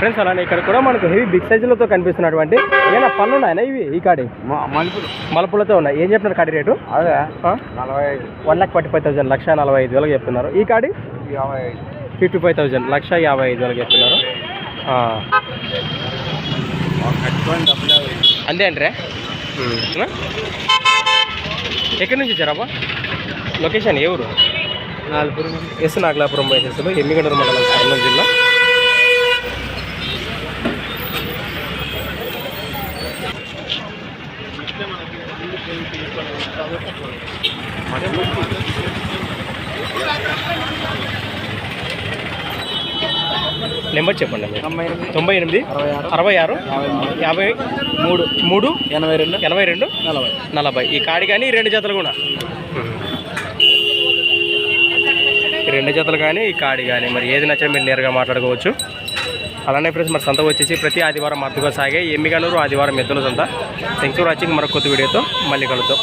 Friends అలానే ఇక్కడ కూడా మనకు హెవీ బిగ్ సైజులతో కనిపిస్తున్నటువంటి ఏమైనా పళ్ళు ఉన్నాయన్నా ఇవి ఈ కాడి మలుపులతో ఉన్నాయి. ఏం చెప్తున్నారు కాడి రేటు? అదే 1,45,000 1,45,000 చెప్తున్నారు. ఈ కాడి 55,000 1,55,000 చెప్తున్నారు. అంతే అంటే ఎక్కడి నుంచి వచ్చారాబా? లొకేషన్ ఏ ఊరు? ఎస్ నాగలాపురం బైసెస్లో ఎమ్మిగనూరు మండలం కర్నూలు జిల్లా. నెంబర్ చెప్పండి. 98 66 53 82 40. ఈ కాడి కానీ ఈ 2 జతలు కూడా, 2 జతలు కానీ ఈ కాడి కానీ మరి ఏది నచ్చినా మీరు నేరుగా మాట్లాడుకోవచ్చు. అలానే ఫ్రెండ్స్ మరి సంత వచ్చేసి ప్రతి ఆదివారం అద్దుగా సాగే ఎమ్మిగనూరు ఆదివారం ఎద్దుల సంత. Thanks for watching. మరొక కొత్త వీడియోతో మళ్ళీ కలుద్దాం.